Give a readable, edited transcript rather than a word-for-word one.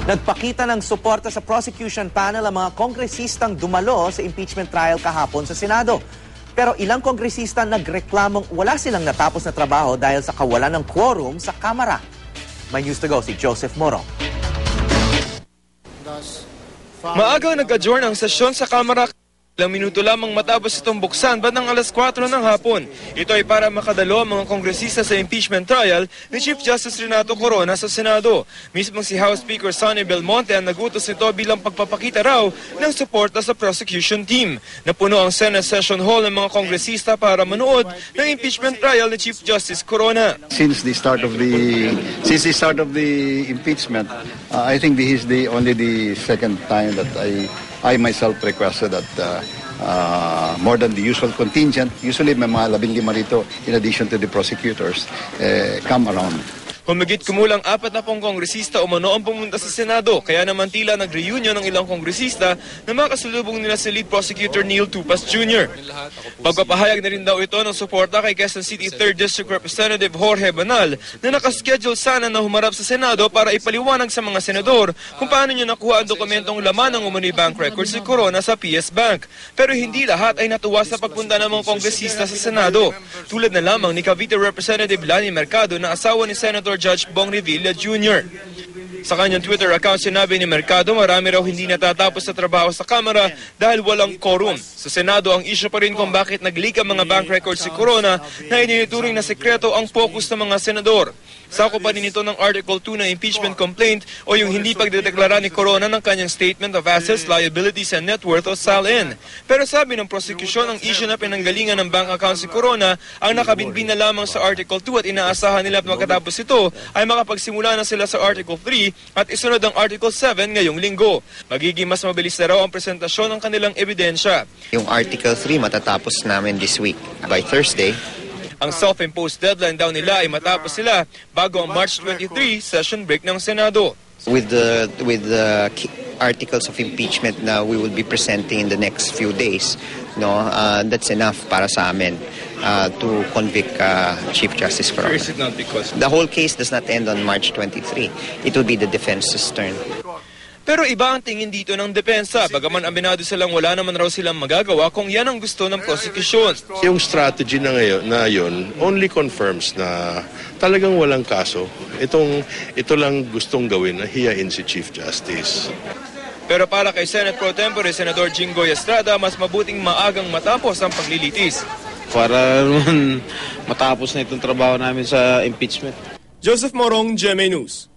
Nagpakita ng suporta sa prosecution panel ang mga kongresistang dumalo sa impeachment trial kahapon sa Senado. Pero ilang kongresista nagreklamong wala silang natapos na trabaho dahil sa kawalan ng quorum sa Kamara. May news to go si Joseph Morong. Maaga nag-adjourn ang sesyon sa Kamara. Ilang minuto lamang matapos itong buksan bandang alas 4 ng hapon. Ito ay para makadalo ang mga kongresista sa impeachment trial ni Chief Justice Renato Corona sa Senado. Mismong si House Speaker Sonny Belmonte ang nagutos nito bilang pagpapakita raw ng suporta sa prosecution team. Napuno ang Senate Session Hall ng mga kongresista para manood ng impeachment trial ni Chief Justice Corona. Since the start of the impeachment, I think this is only the second time that I myself requested that more than the usual contingent, usually may mga 15 rito in addition to the prosecutors, come around. Humigit kumulang 40 kongresista umano ang pumunta sa Senado, kaya naman tila nag-reunion ng ilang kongresista na makasalubong nila si lead prosecutor Neil Tupas Jr. Pagpapahayag na rin daw ito ng suporta kay Quezon City 3rd District Representative Jorge Banal na nakaschedule sana na humarap sa Senado para ipaliwanag sa mga senador kung paano niya nakuha ang dokumentong laman ng umano'y bank records ni Corona sa PS Bank. Pero hindi lahat ay natuwa sa pagpunta ng mga kongresista sa Senado. Tulad na lamang ni Cavite Representative Lani Mercado na asawa ni Senator Judge Bong Revilla Jr. Sa kanyang Twitter account, sinabi ni Mercado marami raw hindi natatapos sa trabaho sa Kamara dahil walang quorum. Sa Senado, ang issue pa rin kung bakit nag-leak ang mga bank records si Corona na iniituring na sekreto ang focus ng mga senador. Sakop pa rin ito ng Article 2 na impeachment complaint o yung hindi pagdedeklara ni Corona ng kanyang Statement of Assets, Liabilities and Net Worth o SALN. Pero sabi ng prosecution, ang issue na pinanggalingan ng bank account si Corona ang nakabinbin na lamang sa Article 2 at inaasahan nila at magkatapos ito ay makapagsimula na sila sa Article 3 at isunod ang Article 7 ngayong linggo. Magiging mas mabilis na raw ang presentasyon ng kanilang ebidensya. Yung Article 3 matatapos namin this week by Thursday. Ang self-imposed deadline daw nila ay matapos sila bago ang March 23 session break ng Senado. With the articles of impeachment na we will be presenting in the next few days, that's enough para sa amin to convict Chief Justice Corona. Or is it not because the whole case does not end on March 23. It will be the defense's turn. Pero iba ang tingin dito ng depensa, bagaman aminado silang wala naman raw silang magagawa kung yan ang gusto ng prosecution. Yung strategy na yun only confirms na talagang walang kaso. Ito lang gustong gawin na hiyain si Chief Justice. Pero para kay Senate Pro Tempore Senador Jinggoy Estrada, mas mabuting maagang matapos ang paglilitis. Para naman matapos na itong trabaho namin sa impeachment. Joseph Morong, GMA News.